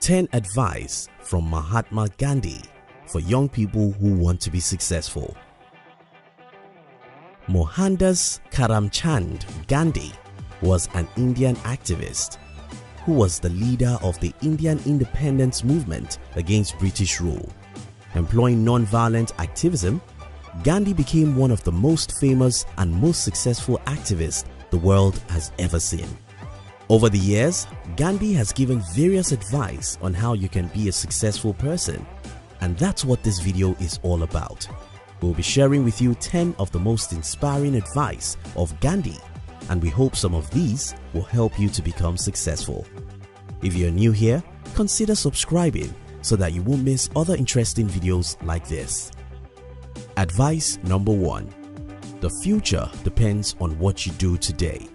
10 Advice from Mahatma Gandhi for young people who want to be successful. Mohandas Karamchand Gandhi was an Indian activist who was the leader of the Indian independence movement against British rule. Employing non-violent activism, Gandhi became one of the most famous and most successful activists the world has ever seen. Over the years, Gandhi has given various advice on how you can be a successful person, and that's what this video is all about. We'll be sharing with you 10 of the most inspiring advice of Gandhi, and we hope some of these will help you to become successful. If you're new here, consider subscribing so that you won't miss other interesting videos like this. Advice number 1. The future depends on what you do today.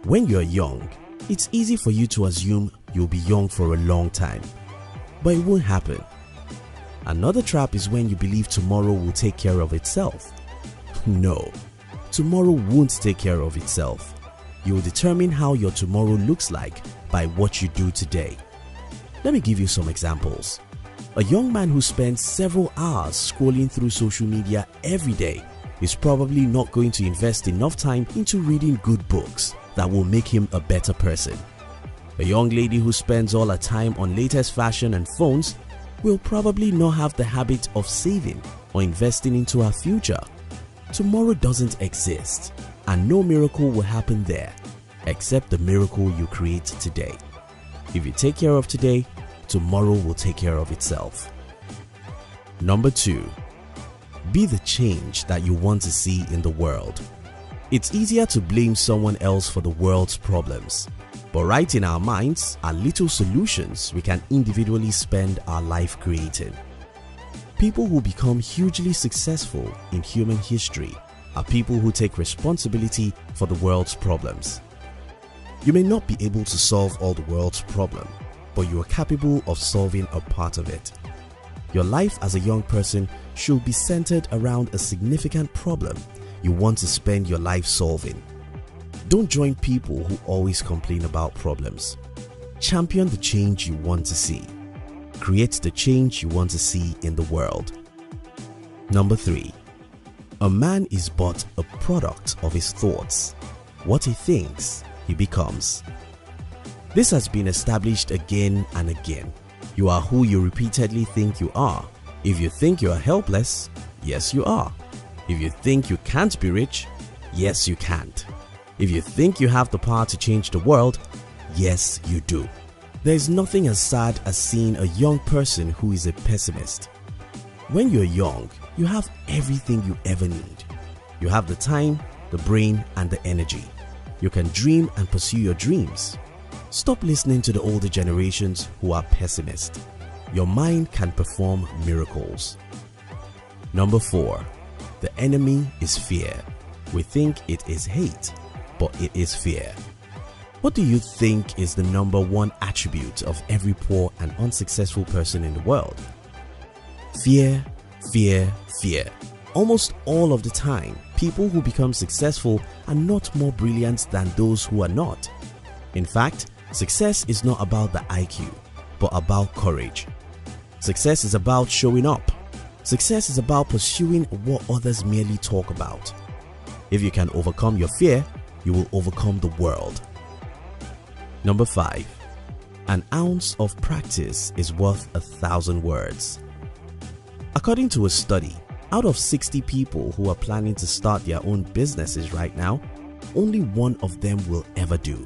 When you're young, it's easy for you to assume you'll be young for a long time, but it won't happen. Another trap is when you believe tomorrow will take care of itself. No, tomorrow won't take care of itself. You'll determine how your tomorrow looks like by what you do today. Let me give you some examples. A young man who spends several hours scrolling through social media every day is probably not going to invest enough time into reading good books that will make him a better person. A young lady who spends all her time on latest fashion and phones will probably not have the habit of saving or investing into her future. Tomorrow doesn't exist, and no miracle will happen there except the miracle you create today. If you take care of today, tomorrow will take care of itself. Number 2. Be the change that you want to see in the world. It's easier to blame someone else for the world's problems, but right in our minds are little solutions we can individually spend our life creating. People who become hugely successful in human history are people who take responsibility for the world's problems. You may not be able to solve all the world's problems, but you are capable of solving a part of it. Your life as a young person should be centered around a significant problem you want to spend your life solving. Don't join people who always complain about problems. Champion the change you want to see. Create the change you want to see in the world. Number 3. A man is but a product of his thoughts. What he thinks, he becomes. This has been established again and again. You are who you repeatedly think you are. If you think you are helpless, yes you are. If you think you can't be rich, yes you can't. If you think you have the power to change the world, yes you do. There is nothing as sad as seeing a young person who is a pessimist. When you're young, you have everything you ever need. You have the time, the brain, and the energy. You can dream and pursue your dreams. Stop listening to the older generations who are pessimists. Your mind can perform miracles. Number 4. The enemy is fear. We think it is hate, but it is fear. What do you think is the number 1 attribute of every poor and unsuccessful person in the world? Fear, fear, fear. Almost all of the time, people who become successful are not more brilliant than those who are not. In fact, success is not about the IQ, but about courage. Success is about showing up. Success is about pursuing what others merely talk about. If you can overcome your fear, you will overcome the world. Number 5. An ounce of practice is worth 1,000 words. According to a study, out of 60 people who are planning to start their own businesses right now, only one of them will ever do.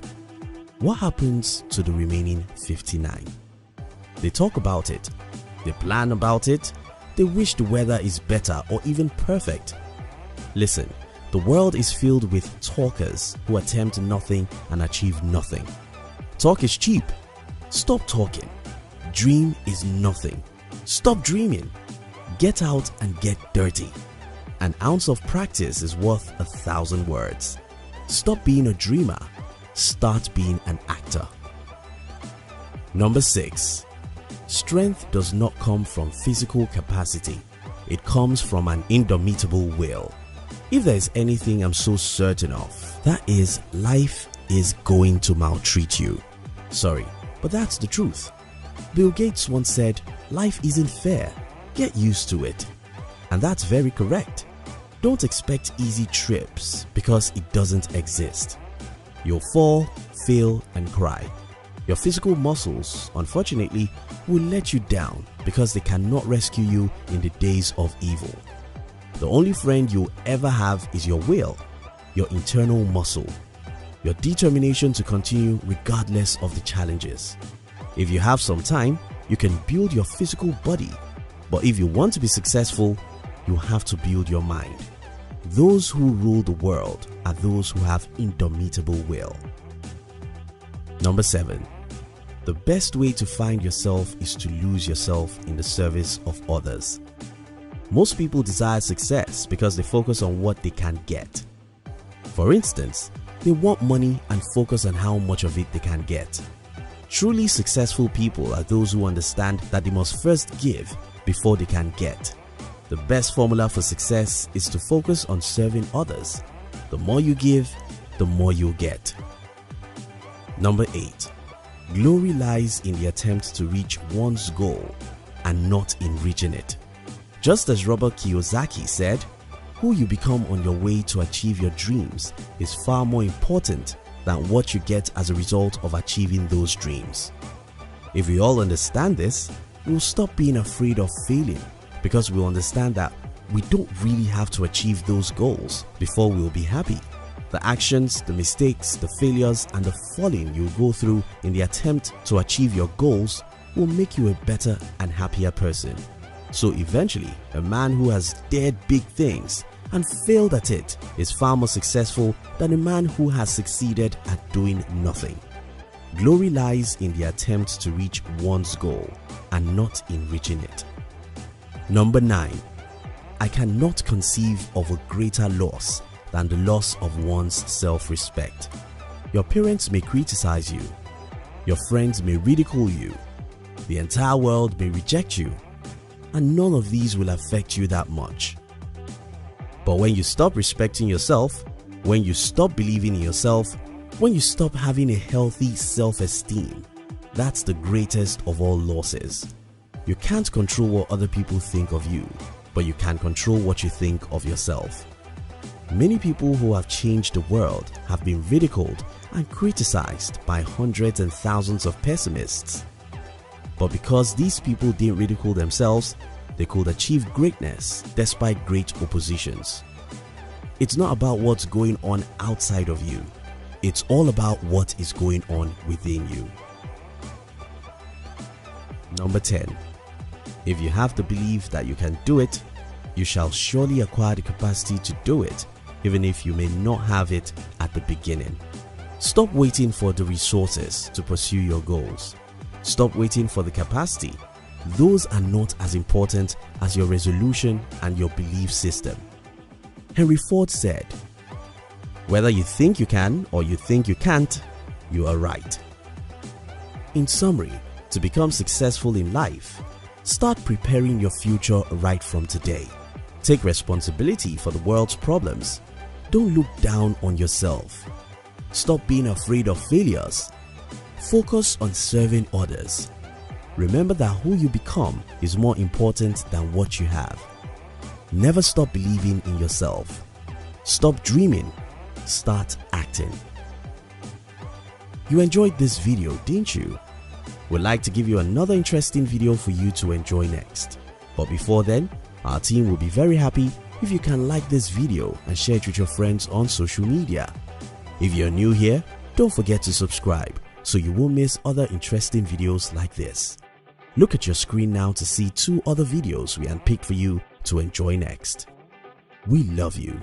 What happens to the remaining 59? They talk about it, they plan about it, they wish the weather is better or even perfect. Listen, the world is filled with talkers who attempt nothing and achieve nothing. Talk is cheap. Stop talking. Dream is nothing. Stop dreaming. Get out and get dirty. An ounce of practice is worth 1,000 words. Stop being a dreamer. Start being an actor. Number 6. Strength does not come from physical capacity. It comes from an indomitable will. If there is anything I'm so certain of, that is life is going to maltreat you. Sorry, but that's the truth. Bill Gates once said, "Life isn't fair, get used to it." And that's very correct. Don't expect easy trips because it doesn't exist. You'll fall, fail, and cry. Your physical muscles, unfortunately, will let you down because they cannot rescue you in the days of evil. The only friend you'll ever have is your will, your internal muscle, your determination to continue regardless of the challenges. If you have some time, you can build your physical body, but if you want to be successful, you have to build your mind. Those who rule the world are those who have indomitable will. Number 7. The best way to find yourself is to lose yourself in the service of others. Most people desire success because they focus on what they can get. For instance, they want money and focus on how much of it they can get. Truly successful people are those who understand that they must first give before they can get. The best formula for success is to focus on serving others. The more you give, the more you get. Number 8. Glory lies in the attempt to reach one's goal and not in reaching it. Just as Robert Kiyosaki said, who you become on your way to achieve your dreams is far more important than what you get as a result of achieving those dreams. If we all understand this, we'll stop being afraid of failing because we'll understand that we don't really have to achieve those goals before we'll be happy. The actions, the mistakes, the failures, and the falling you'll go through in the attempt to achieve your goals will make you a better and happier person. So eventually, a man who has dared big things and failed at it is far more successful than a man who has succeeded at doing nothing. Glory lies in the attempt to reach one's goal and not in reaching it. Number 9. I cannot conceive of a greater loss than the loss of one's self-respect. Your parents may criticize you, your friends may ridicule you, the entire world may reject you, and none of these will affect you that much. But when you stop respecting yourself, when you stop believing in yourself, when you stop having a healthy self-esteem, that's the greatest of all losses. You can't control what other people think of you, but you can control what you think of yourself. Many people who have changed the world have been ridiculed and criticized by hundreds and thousands of pessimists. But because these people didn't ridicule themselves, they could achieve greatness despite great oppositions. It's not about what's going on outside of you. It's all about what is going on within you. Number 10. If you have the belief that you can do it, you shall surely acquire the capacity to do it, even if you may not have it at the beginning. Stop waiting for the resources to pursue your goals. Stop waiting for the capacity. Those are not as important as your resolution and your belief system. Henry Ford said, "Whether you think you can or you think you can't, you are right." In summary, to become successful in life, start preparing your future right from today. Take responsibility for the world's problems. Don't look down on yourself. Stop being afraid of failures. Focus on serving others. Remember that who you become is more important than what you have. Never stop believing in yourself. Stop dreaming. Start acting. You enjoyed this video, didn't you? We'd like to give you another interesting video for you to enjoy next. But before then, our team will be very happy if you can like this video and share it with your friends on social media. If you're new here, don't forget to subscribe so you won't miss other interesting videos like this. Look at your screen now to see 2 other videos we handpicked for you to enjoy next. We love you.